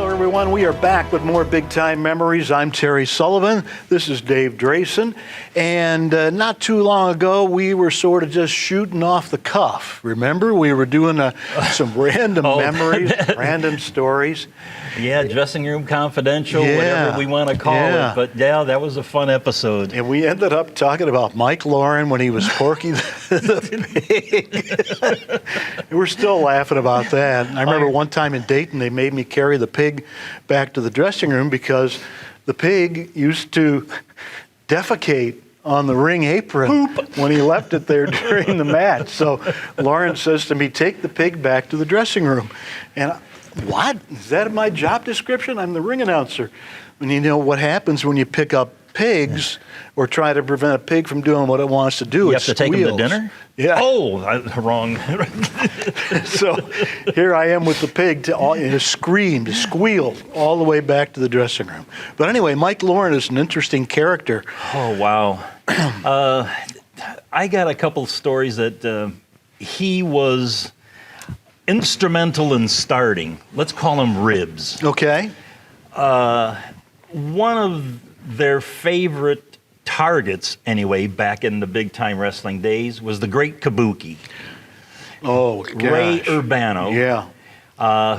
Everyone, we are back with more Bigtime Memories. I'm Terry Sullivan. This is Dave Drason. And not too long ago, we were sort of just shooting off the cuff. Remember? We were doing some random memories, random stories. Yeah, Dressing Room Confidential, whatever we want to call it. But yeah, that was a fun episode. And we ended up talking about Mike Lauren when he was Porky the Pig. We're still laughing about that. I remember one time in Dayton, they made me carry the pig back to the dressing room because the pig used to defecate on the ring apron when he left it there during the match. So Lauren says to me, take the pig back to the dressing room. And what? Is that my job description? I'm the ring announcer. And you know what happens when you pick up pigs or try to prevent a pig from doing what it wants to do? You have to take them to dinner? Yeah. Oh, wrong. So here I am with the pig to scream, to squeal all the way back to the dressing room. But anyway, Mike Lauren is an interesting character. Oh, wow. I got a couple stories that he was instrumental in starting. Let's call him Ribs. Okay. One of their favorite targets, anyway, back in the big time wrestling days, was the Great Kabuki. Oh, gosh. Ray Urbano. Yeah.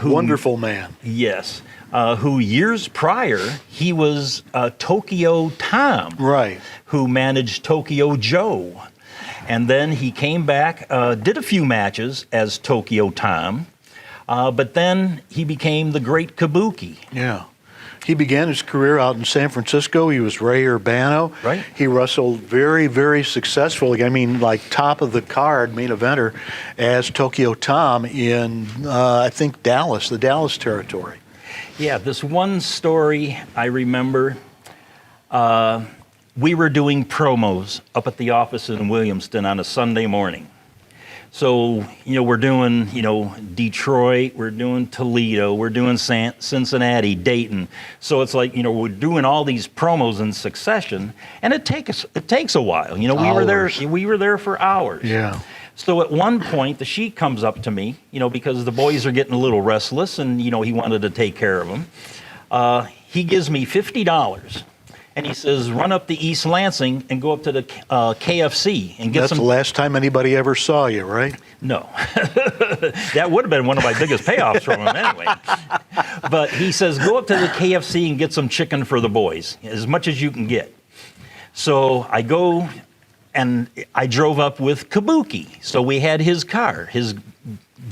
Wonderful man. Yes. Who years prior, he was Tokyo Tom. Right. Who managed Tokyo Joe. And then he came back, did a few matches as Tokyo Tom, but then he became the Great Kabuki. Yeah. He began his career out in San Francisco. He was Ray Urbano. Right. He wrestled very, very successfully. I mean, like top of the card, main eventer, as Tokyo Tom in, I think, Dallas, the Dallas territory. Yeah, this one story I remember, we were doing promos up at the office in Williamston on a Sunday morning. So, we're doing, Detroit, we're doing Toledo, we're doing Cincinnati, Dayton. So it's like, we're doing all these promos in succession, and it takes a while. We were there for hours. Yeah. So at one point, the Sheik comes up to me, because the boys are getting a little restless, and, he wanted to take care of them. He gives me $50. And he says, run up to East Lansing and go up to the KFC and get some... That's the last time anybody ever saw you, right? No. That would have been one of my biggest payoffs from him anyway. But he says, go up to the KFC and get some chicken for the boys, as much as you can get. So I go, and I drove up with Kabuki. So we had his car, his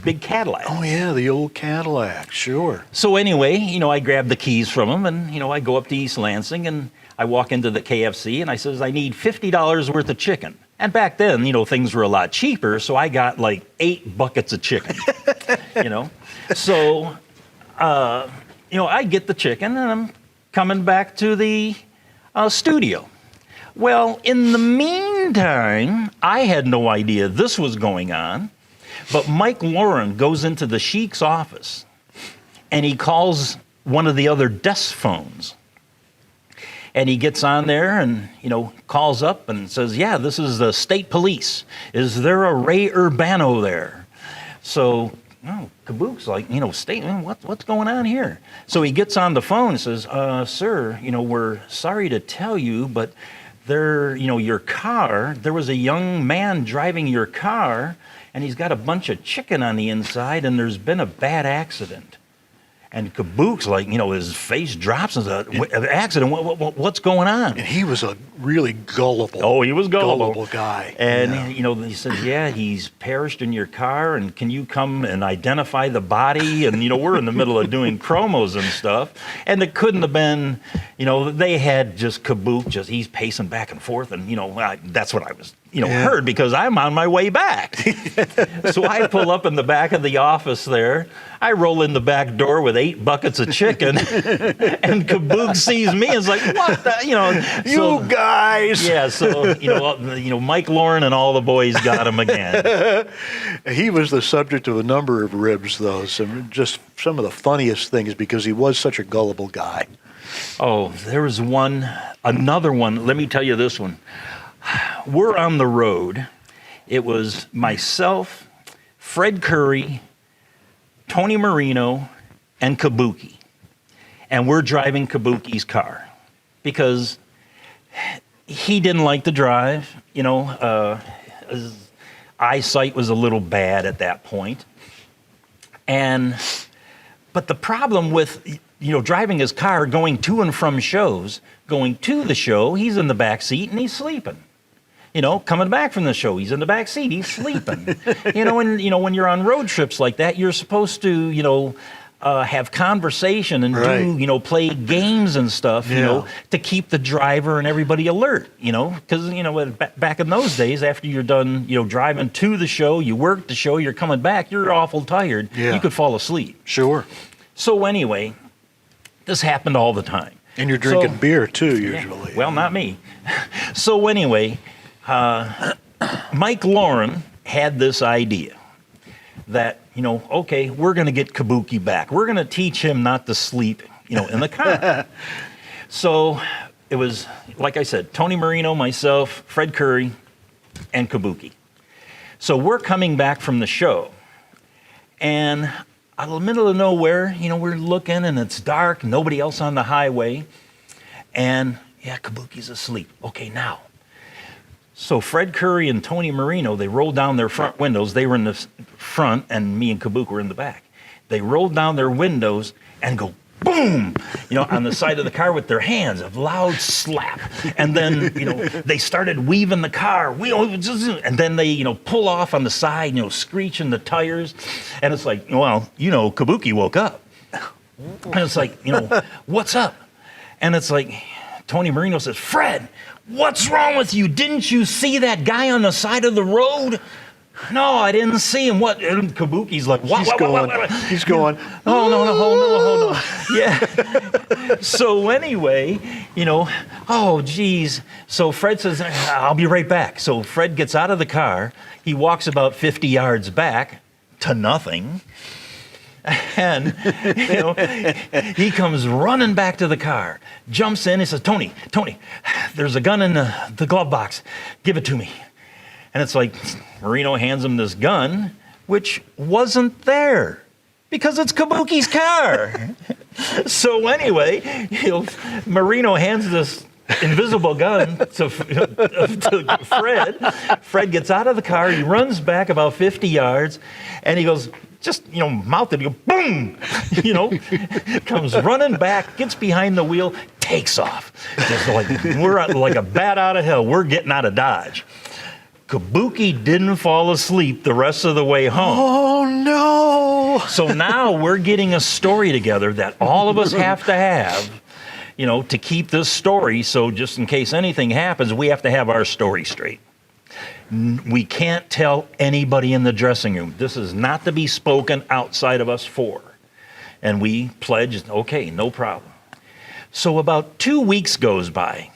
big Cadillac. Oh, yeah, the old Cadillac, sure. So anyway, I grabbed the keys from him, and, I go up to East Lansing, and I walk into the KFC, and I says, I need $50 worth of chicken. And back then, things were a lot cheaper, so I got like 8 buckets of chicken, So, I get the chicken, and I'm coming back to the studio. Well, in the meantime, I had no idea this was going on, but Mike Lauren goes into the Sheik's office, and he calls one of the other desk phones. And he gets on there and, calls up and says, yeah, this is the state police. Is there a Ray Urbano there? So, Kabuki's like, state, what's going on here? So he gets on the phone and says, sir, we're sorry to tell you, but your car, there was a young man driving your car, and he's got a bunch of chicken on the inside, and there's been a bad accident. And Kabuki's like, his face drops and says, an accident, what's going on? And he was a really gullible. Oh, he was gullible guy. And, he said, yeah, he's perished in your car, and can you come and identify the body? And, we're in the middle of doing promos and stuff. And it couldn't have been, they had just Kabuki, he's pacing back and forth. And, that's what I was, heard, because I'm on my way back. So I pull up in the back of the office there. I roll in the back door with 8 buckets of chicken, and Kabuki sees me and is like, what the, you guys. Yeah, so, Mike Lauren and all the boys got him again. He was the subject of a number of ribs, though, just some of the funniest things, because he was such a gullible guy. Oh, there was another one. Let me tell you this one. we're on the road. It was myself, Fred Curry, Tony Marino, and Kabuki. And we're driving Kabuki's car because he didn't like to drive. His eyesight was a little bad at that point. But the problem with driving his car, going to and from shows, going to the show, he's in the back seat and he's sleeping. Coming back from the show, he's in the back seat, he's sleeping. When you're on road trips like that, you're supposed to, have conversation and right. Play games and stuff, to keep the driver and everybody alert, because, back in those days, after you're done, driving to the show, you work the show, you're coming back, you're awful tired, you could fall asleep. Sure. So anyway, this happened all the time. And you're drinking beer too, usually. Yeah, well, not me. So anyway, Mike Lauren had this idea that, okay, we're going to get Kabuki back. We're going to teach him not to sleep, in the car. So it was, like I said, Tony Marino, myself, Fred Curry, and Kabuki. So we're coming back from the show, and out of the middle of nowhere, we're looking, and it's dark, nobody else on the highway, and Kabuki's asleep. Okay, now. So Fred Curry and Tony Marino, they rolled down their front windows. They were in the front, and me and Kabuki were in the back. They rolled down their windows and go boom, on the side of the car with their hands, a loud slap. And then, they started weaving the car, and then they, pull off on the side, screeching the tires. And it's like, well, Kabuki woke up. And it's like, what's up? And it's like, Tony Marino says, Fred, what's wrong with you? Didn't you see that guy on the side of the road? No, I didn't see him. What? And Kabuki's like, what? He's going, oh, no. Yeah. So anyway, oh, geez. So Fred says, I'll be right back. So Fred gets out of the car. He walks about 50 yards back to nothing. And, he comes running back to the car, jumps in, he says, Tony, there's a gun in the glove box. Give it to me. And it's like, Marino hands him this gun, which wasn't there because it's Kabuki's car. So anyway, Marino hands this invisible gun to Fred. Fred gets out of the car, he runs back about 50 yards, and he goes, just, mouth it, he goes, boom, comes running back, gets behind the wheel, takes off. Just like, we're like a bat out of hell. We're getting out of Dodge. Kabuki didn't fall asleep the rest of the way home. Oh, no. So now we're getting a story together that all of us have to have, to keep this story. So just in case anything happens, we have to have our story straight. We can't tell anybody in the dressing room. This is not to be spoken outside of us four. And we pledged, okay, no problem. So about 2 weeks goes by.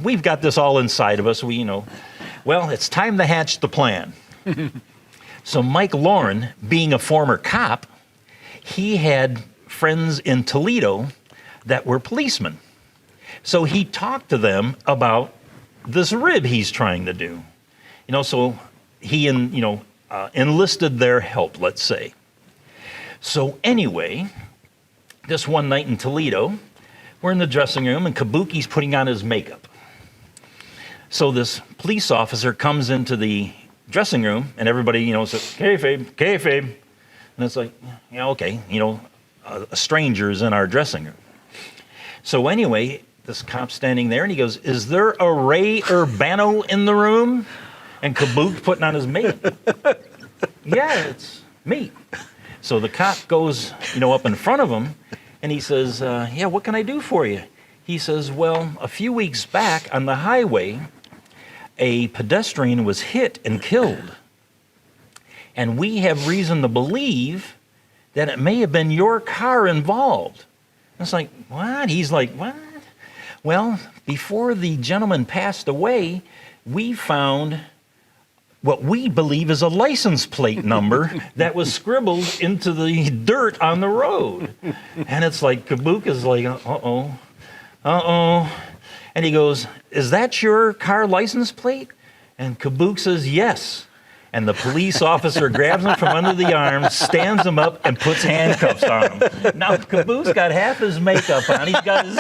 We've got this all inside of us. Well, it's time to hatch the plan. So Mike Lauren, being a former cop, he had friends in Toledo that were policemen. So he talked to them about this rib he's trying to do. So he enlisted their help, let's say. So anyway, this one night in Toledo, we're in the dressing room and Kabuki's putting on his makeup. So this police officer comes into the dressing room and everybody, says, kayfabe. And it's like, okay, a stranger is in our dressing room. So anyway, this cop's standing there and he goes, is there a Ray Urbano in the room? And Kabuki putting on his makeup. Yeah, it's me. So the cop goes, up in front of him, and he says, yeah, what can I do for you? He says, well, a few weeks back on the highway, a pedestrian was hit and killed. And we have reason to believe that it may have been your car involved. It's like, what? He's like, what? Well, before the gentleman passed away, we found what we believe is a license plate number that was scribbled into the dirt on the road. And it's like, Kabuki's like, uh-oh. And he goes, is that your car license plate? And Kabuki says, yes. And the police officer grabs him from under the arm, stands him up, and puts handcuffs on him. Now, Kabuki's got half his makeup on. He's got his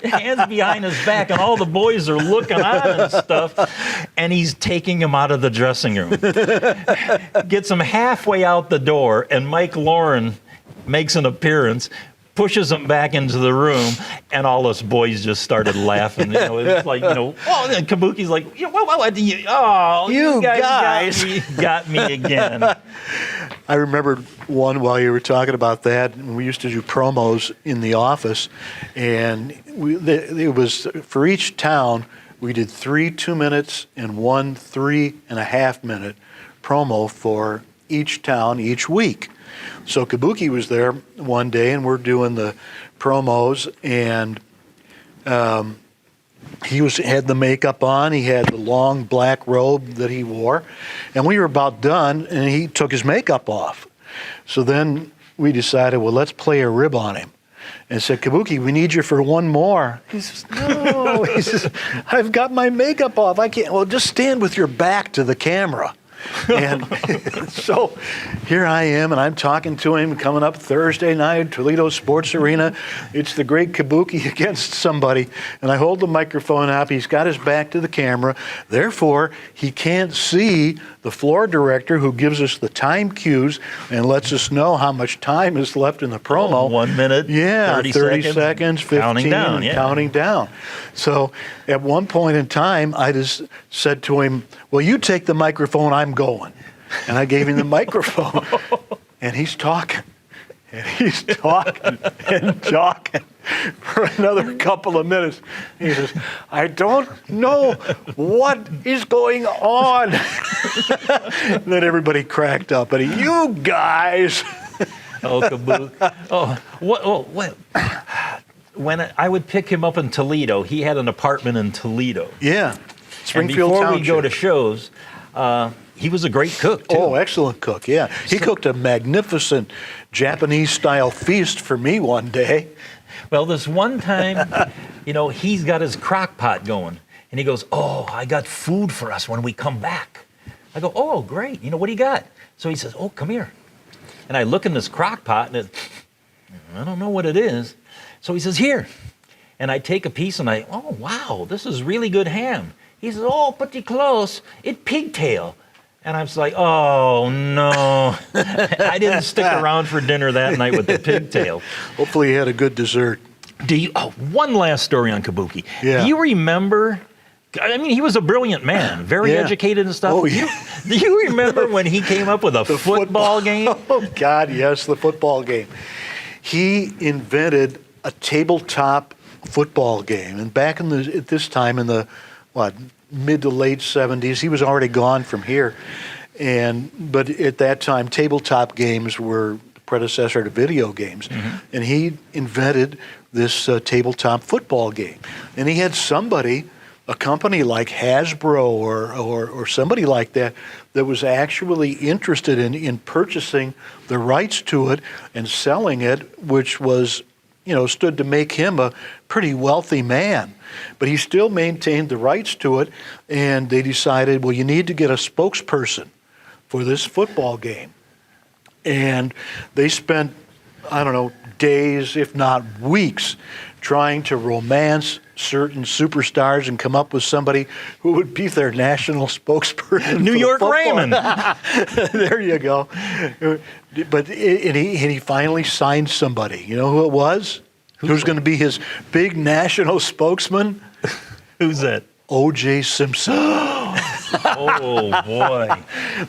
hands behind his back, and all the boys are looking on and stuff. And he's taking him out of the dressing room. Gets him halfway out the door, and Mike Lauren makes an appearance, pushes him back into the room, and all us boys just started laughing. It's like, oh, and Kabuki's like, what do you, oh, you guys got me again. I remembered one while you were talking about that. We used to do promos in the office, and it was for each town, we did 3 2-minutes and 1 3.5-minute promo for each town each week. So Kabuki was there one day, and we're doing the promos, and he had the makeup on. He had the long black robe that he wore, and we were about done, and he took his makeup off. So then we decided, well, let's play a rib on him, and said, Kabuki, we need you for one more. He says, no. He says, I've got my makeup off. I can't. Well, just stand with your back to the camera. And so here I am, and I'm talking to him coming up Thursday night, Toledo Sports Arena. It's the Great Kabuki against somebody, and I hold the microphone up. He's got his back to the camera. Therefore, he can't see the floor director who gives us the time cues and lets us know how much time is left in the promo. 1 minute, yeah, 30 seconds, 15, counting down, and counting down. So at one point in time, I just said to him, well, you take the microphone, I'm going. And I gave him the microphone, and he's talking, and he's talking and talking for another couple of minutes. He says, I don't know what is going on. And then everybody cracked up, and you guys. Oh, Kabuki. What? When I would pick him up in Toledo, he had an apartment in Toledo. Yeah, Springfield and before Township. we go to shows, he was a great cook, too. Oh, excellent cook, yeah. He cooked a magnificent Japanese-style feast for me one day. Well, this one time, he's got his crock pot going. And he goes, oh, I got food for us when we come back. I go, oh, great. What do you got? So he says, oh, come here. And I look in this crock pot, and I don't know what it is. So he says, here. And I take a piece, and oh, wow, this is really good ham. He says, oh, pretty close. It's pigtail. And I was like, oh, no. I didn't stick around for dinner that night with the pigtail. Hopefully he had a good dessert. One last story on Kabuki. Yeah. Do you remember, he was a brilliant man, very educated and stuff. Oh, yeah. Do you remember when he came up with a football game? Oh, God, yes, the football game. He invented a tabletop football game. And back at this time in the, mid to late 70s, he was already gone from here. But at that time, tabletop games were the predecessor to video games. Mm-hmm. And he invented this tabletop football game. And he had somebody, a company like Hasbro or somebody like that was actually interested in purchasing the rights to it and selling it, which was, stood to make him a pretty wealthy man. But he still maintained the rights to it, and they decided, well, you need to get a spokesperson for this football game. And they spent, days, if not weeks, trying to romance certain superstars and come up with somebody who would be their national spokesperson. New York Raymond. There you go. But he finally signed somebody. You know who it was? Who's going to be his big national spokesman? Who's that? O.J. Simpson. Oh, boy.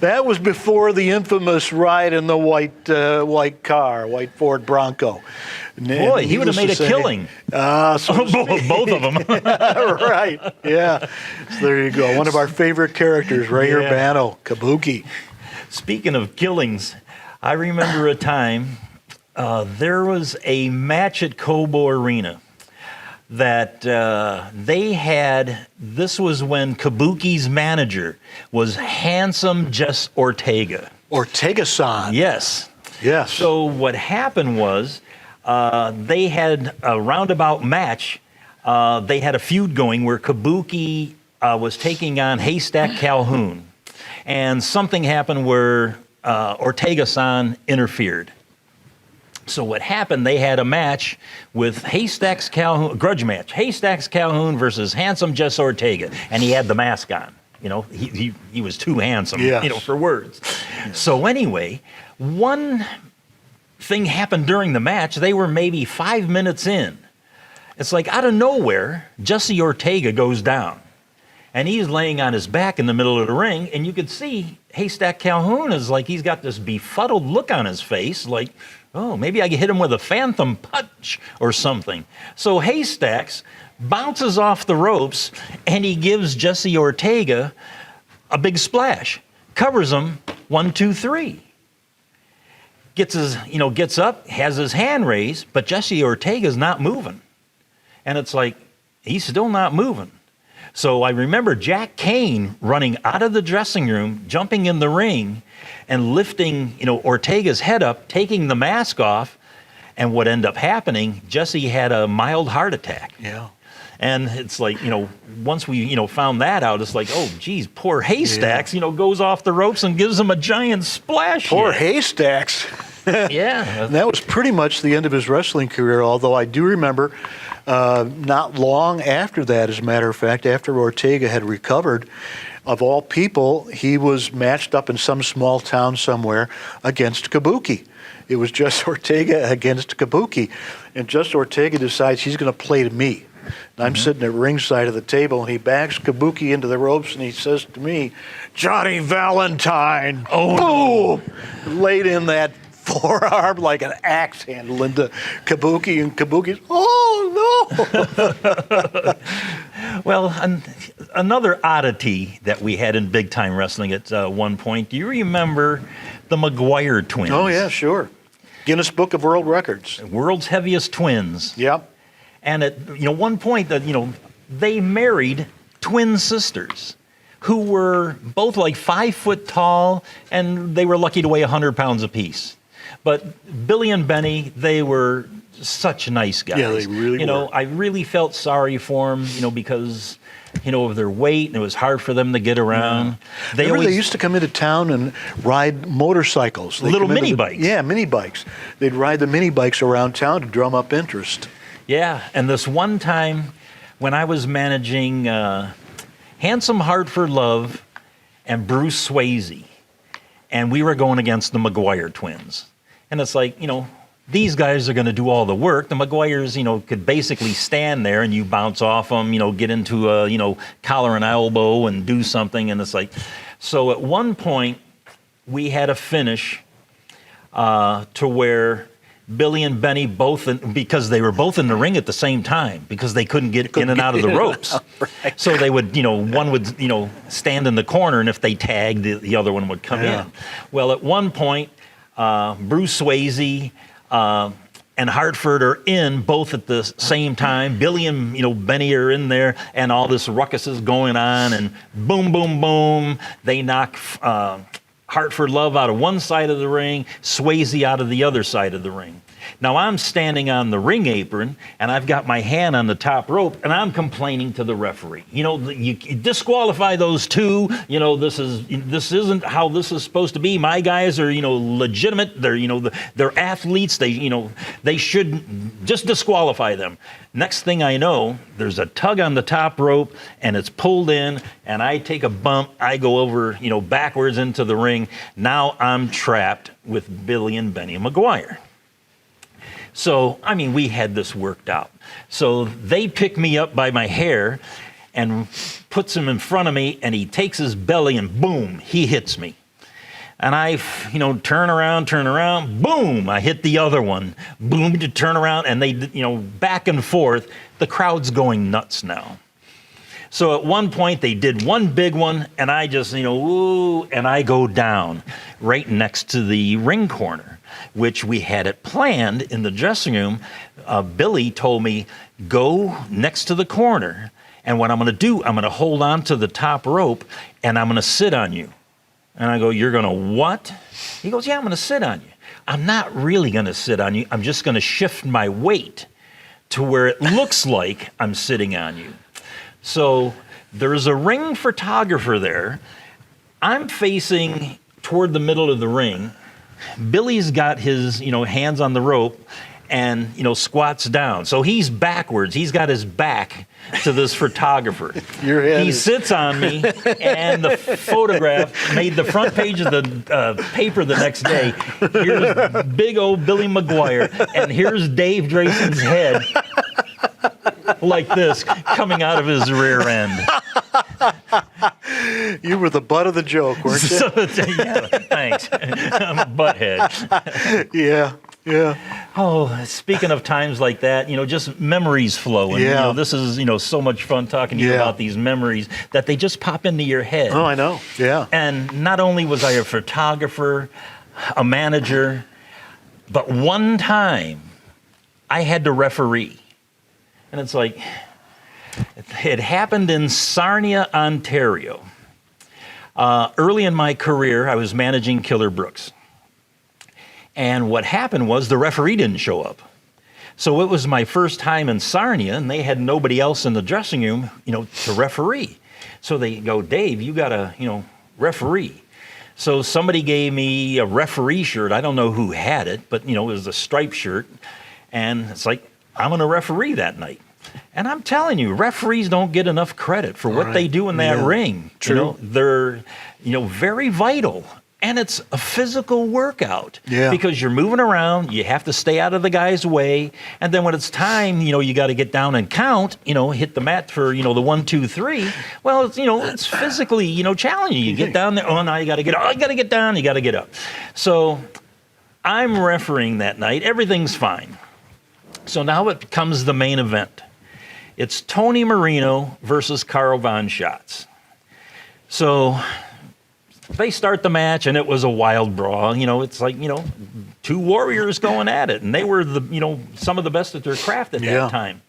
That was before the infamous ride in the white Ford Bronco. Boy, he would have made a killing. Both of them. Right, yeah. So there you go. One of our favorite characters, Ray Urbano, Kabuki. Speaking of killings, I remember a time there was a match at Cobo Arena that they had. This was when Kabuki's manager was handsome Jess Ortega. Ortega-san. Yes. Yes. So what happened was they had a roundabout match. They had a feud going where Kabuki was taking on Haystack Calhoun, and something happened where Ortega-san interfered. So what happened, they had a match with Haystacks Calhoun, grudge match, Haystacks Calhoun versus Handsome Jess Ortega, and he had the mask on. You know, he was too handsome, Yes. you know, for words. So anyway, one thing happened during the match. They were maybe 5 minutes in. It's like out of nowhere, Jesse Ortega goes down. And he's laying on his back in the middle of the ring, and you could see Haystack Calhoun is like, he's got this befuddled look on his face, like, oh, maybe I could hit him with a phantom punch or something. So Haystacks bounces off the ropes, and he gives Jesse Ortega a big splash. Covers him, 1, 2, 3. Gets up, has his hand raised, but Jesse Ortega's not moving. And it's like, he's still not moving. So I remember Jack Kane running out of the dressing room, jumping in the ring, and lifting, Ortega's head up, taking the mask off. And what ended up happening, Jesse had a mild heart attack. Yeah. And it's like, once we, found that out, it's like, oh, geez, poor Haystacks, goes off the ropes and gives him a giant splash. Poor Haystacks. Yeah. That was pretty much the end of his wrestling career, although I do remember not long after that, as a matter of fact, after Ortega had recovered, of all people, he was matched up in some small town somewhere against Kabuki. It was just Ortega against Kabuki. And just Ortega decides he's going to play to me. And I'm sitting at ringside of the table, and he backs Kabuki into the ropes, and he says to me, "Johnny Valentine." Oh, boom! Laid in that forearm like an axe handle into Kabuki, and Kabuki's, oh, no. Well, another oddity that we had in big time wrestling at one point, do you remember the Maguire Twins? Oh, yeah, sure. Guinness Book of World Records. World's heaviest twins. Yep. And at one point, they married twin sisters who were both like 5 foot tall, and they were lucky to weigh 100 pounds apiece. But Billy and Benny, they were such nice guys. Yeah, they really were. I really felt sorry for them, because, of their weight, and it was hard for them to get around. They used to come into town and ride motorcycles. Little mini bikes. Yeah, mini bikes. They'd ride the mini bikes around town to drum up interest. Yeah, and this one time when I was managing Handsome Hartford Love and Bruce Swayze, and we were going against the Maguire Twins. And it's like, these guys are going to do all the work. The Maguires, could basically stand there and you bounce off them, get into a, collar and elbow and do something. And it's like, so at one point we had a finish to where Billy and Benny because they were both in the ring at the same time because they couldn't get in and out of the ropes. Right. So they would, one would, stand in the corner, and if they tagged, the other one would come in. Well, at one point, Bruce Swayze and Hartford are in both at the same time. Billy and Benny are in there, and all this ruckus is going on, and boom, boom, boom, they knock Hartford Love out of one side of the ring, Swayze out of the other side of the ring. Now I'm standing on the ring apron, and I've got my hand on the top rope, and I'm complaining to the referee. You disqualify those two. This isn't how this is supposed to be. My guys are, legitimate. They're, they're athletes. They should just disqualify them. Next thing I know, there's a tug on the top rope, and it's pulled in, and I take a bump. I go over, backwards into the ring. Now I'm trapped with Billy and Benny Maguire. So, we had this worked out. So they pick me up by my hair and puts him in front of me, and he takes his belly and boom, he hits me. And I, turn around, boom, I hit the other one. Boom, to turn around, and they, back and forth. The crowd's going nuts now. So at one point, they did one big one, and I just, ooh, and I go down right next to the ring corner, which we had it planned in the dressing room. Billy told me, go next to the corner, and what I'm going to do, I'm going to hold on to the top rope, and I'm going to sit on you. And I go, you're going to what? He goes, yeah, I'm going to sit on you. I'm not really going to sit on you. I'm just going to shift my weight to where it looks like I'm sitting on you. So There's a ring photographer there. I'm facing toward the middle of the ring. Billy's got his, hands on the rope and, squats down. So he's backwards. He's got his back to this photographer. He sits on me, and the photograph made the front page of the paper the next day. Here's big old Billy Maguire, and here's Dave Drayson's head like this coming out of his rear end. You were the butt of the joke, weren't you? Yeah, thanks. I'm a butthead. Yeah. Oh, speaking of times like that, just memories flow. And, this is, so much fun talking to you about these memories that they just pop into your head. Oh, I know. Yeah. And not only was I a photographer, a manager, but one time I had to referee. And it's like, it happened in Sarnia, Ontario. Early in my career, I was managing Killer Brooks. And what happened was the referee didn't show up. So it was my first time in Sarnia, and they had nobody else in the dressing room, to referee. So they go, Dave, you got to, referee. So somebody gave me a referee shirt. I don't know who had it, but, it was a striped shirt. And it's like, I'm going to referee that night. And I'm telling you, referees don't get enough credit for what they do in that ring. True. They're, very vital. And it's a physical workout because you're moving around. You have to stay out of the guy's way. And then when it's time, you got to get down and count, hit the mat for, the 1, 2, 3. Well, it's, it's physically, challenging. You get down there. Oh, now you got to get up. Oh, you got to get down. You got to get up. So I'm refereeing that night. Everything's fine. So now it comes the main event. It's Tony Marino versus Carl Von Schatz. So they start the match, and it was a wild brawl. It's like, two warriors going at it, and they were some of the best at their craft at that time.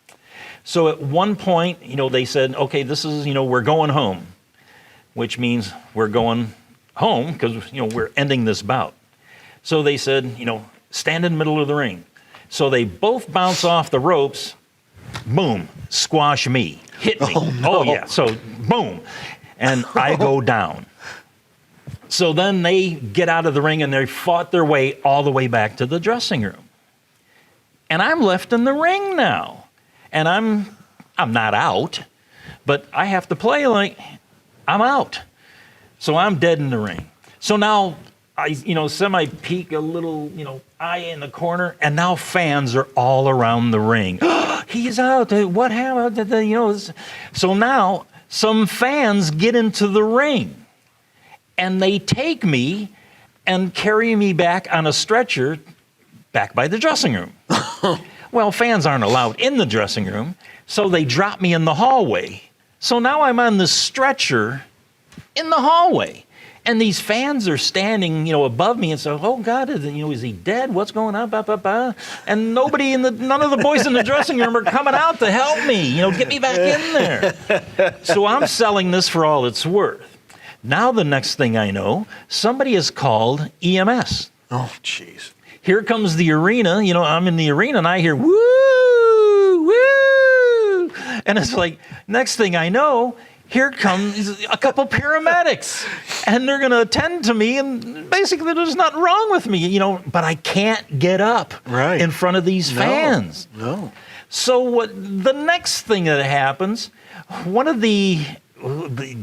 So at one point, they said, okay, this is, we're going home, which means we're going home because, we're ending this bout. So they said, stand in the middle of the ring. So they both bounce off the ropes, boom, squash me, hit me. Oh yeah, so boom, and I go down. So then they get out of the ring and they fought their way all the way back to the dressing room. And I'm left in the ring now. And I'm not out, but I have to play like I'm out. So I'm dead in the ring. So now I, semi-peek a little, eye in the corner, and now fans are all around the ring. He's out. What happened? So now some fans get into the ring. And they take me and carry me back on a stretcher back by the dressing room. Well, fans aren't allowed in the dressing room, so they drop me in the hallway. So now I'm on this stretcher in the hallway. And these fans are standing, above me and say, oh, God, is he dead? What's going on? Bah, bah, bah. And none of the boys in the dressing room are coming out to help me, get me back in there. So I'm selling this for all it's worth. Now the next thing I know, somebody has called EMS. Oh, jeez. Here comes the arena. I'm in the arena and I hear, woo, woo. And it's like, next thing I know, here comes a couple paramedics. And they're going to attend to me. And basically there's nothing wrong with me, but I can't get up in front of these fans. No. So the next thing that happens,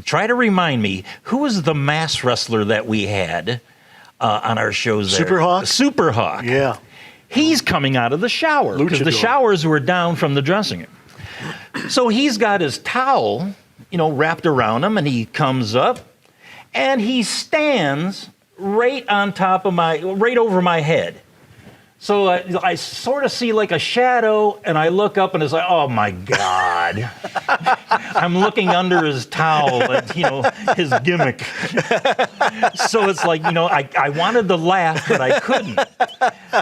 try to remind me, who was the mass wrestler that we had on our shows there? Superhawk? Superhawk. Yeah. He's coming out of the shower because the showers were down from the dressing room. So he's got his towel, wrapped around him, and he comes up and he stands right over my head. So I sort of see like a shadow, and I look up, and it's like, oh, my God. I'm looking under his towel at, his gimmick. So it's like, I wanted to laugh, but I couldn't.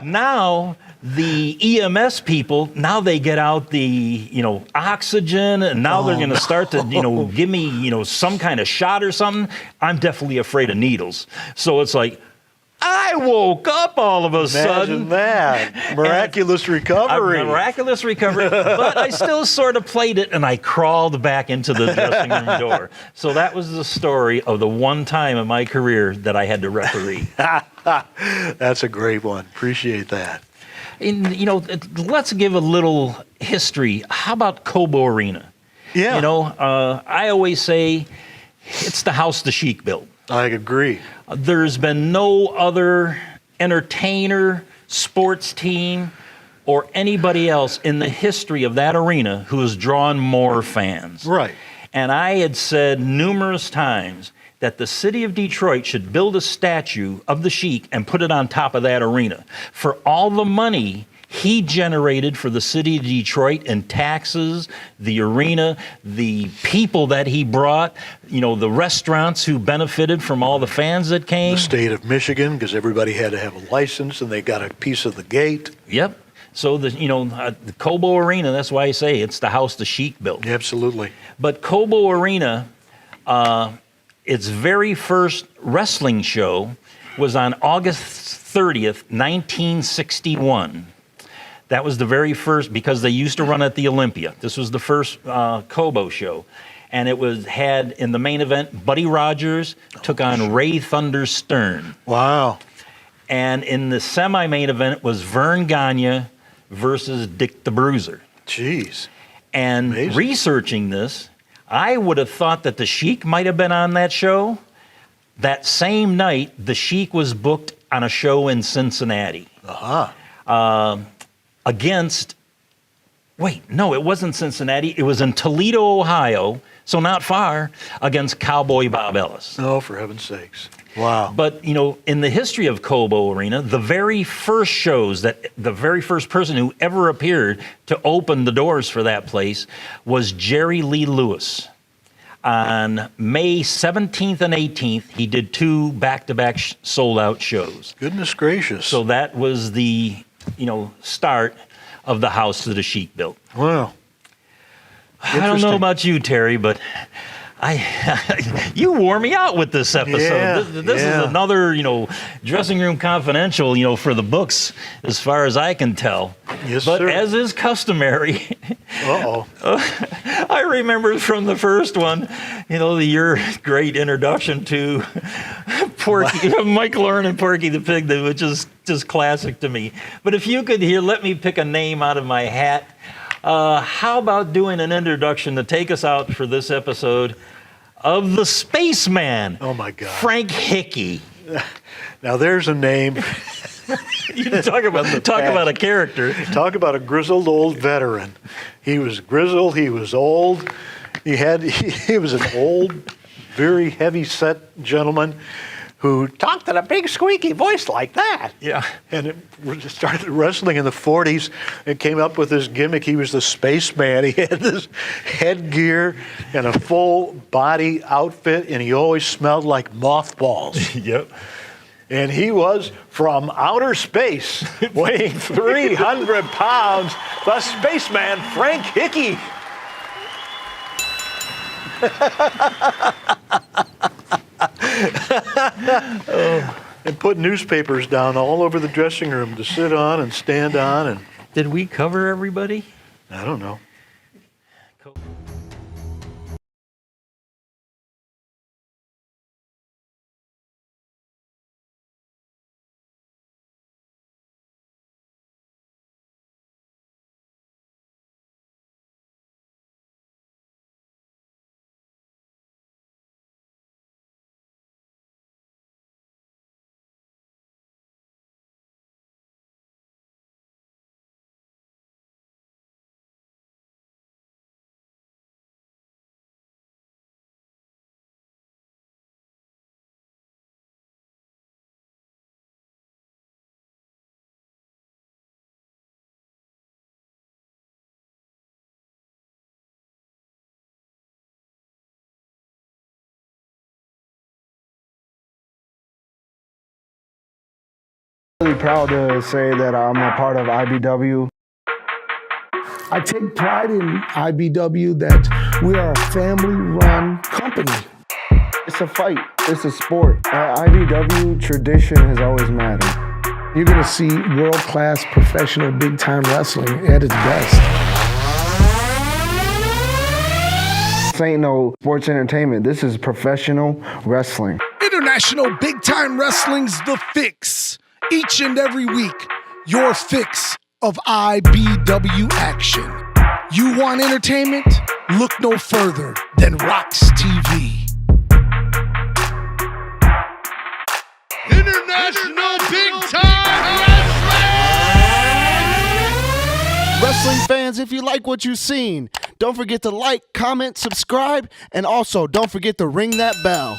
Now, the EMS people, now they get out the, oxygen, and now they're going to start to, give me, some kind of shot or something. I'm definitely afraid of needles. So it's like, I woke up all of a sudden. Imagine that. Miraculous recovery. Miraculous recovery. But I still sort of played it, and I crawled back into the dressing room door. So that was the story of the one time in my career that I had to referee. That's a great one. Appreciate that. And, you know, let's give a little history. How about Cobo Arena? Yeah. You know, I always say it's the house the Sheik built. I agree. There's been no other entertainer, sports team, or anybody else in the history of that arena who has drawn more fans. Right. And I had said numerous times that the city of Detroit should build a statue of the Sheik and put it on top of that arena. For all the money he generated for the city of Detroit in taxes, the arena, the people that he brought, you know, the restaurants who benefited from all the fans that came. The state of Michigan, because everybody had to have a license and they got a piece of the gate. Yep. So, the Cobo Arena, that's why I say it's the house the Sheik built. Absolutely. But Cobo Arena, its very first wrestling show was on August 30th, 1961. That was the very first, because they used to run at the Olympia. This was the first Cobo show. And it had, in the main event, Buddy Rogers took on Ray Thunder Stern. Wow. And in the semi-main event was Vern Gagne versus Dick the Bruiser. Jeez. And Amazing. Researching this, I would have thought that the Sheik might have been on that show. That same night, the Sheik was booked on a show in Cincinnati. Against, wait, no, it wasn't Cincinnati. It was in Toledo, Ohio, so not far, against Cowboy Bob Ellis. Oh, for heaven's sakes. Wow. But, you know, in the history of Cobo Arena, the very first shows the very first person who ever appeared to open the doors for that place was Jerry Lee Lewis. On May 17th and 18th, he did 2 back-to-back sold-out shows. Goodness gracious. So that was the, start of the house that the Sheik built. Wow. I don't know about you, Terry, but you wore me out with this episode. Yeah, this is another, dressing room confidential, for the books, as far as I can tell. Yes, but sir. as is customary, Uh-oh. I remember from the first one, your great introduction to Porky, Mike Lauren and Porky the Pig, which is just classic to me. But if you could let me pick a name out of my hat. How about doing an introduction to take us out for this episode of the Spaceman? Oh, my God. Frank Hickey. Now, there's a name. You talk about a character. Talk about a grizzled old veteran. He was grizzled. He was old. He was an old, very heavy-set gentleman who talked in a big squeaky voice like that. Yeah. And it started wrestling in the 40s and came up with this gimmick. He was the spaceman. He had this headgear and a full body outfit, and he always smelled like mothballs. Yep. And he was from outer space, weighing 300 pounds, the spaceman, Frank Hickey. And put newspapers down all over the dressing room to sit on and stand on. And Did we cover everybody? I don't know. Really proud to say that I'm a part of IBW. I take pride in IBW that we are a family-run company. It's a fight. It's a sport. IBW tradition has always mattered. You're going to see world-class professional big-time wrestling at its best. This ain't no sports entertainment. This is professional wrestling. International Big Time Wrestling's The Fix. Each and every week, your fix of IBW action. You want entertainment? Look no further than Rocks TV. International Big Time Wrestling! Wrestling fans, if you like what you've seen, don't forget to like, comment, subscribe, and also don't forget to ring that bell.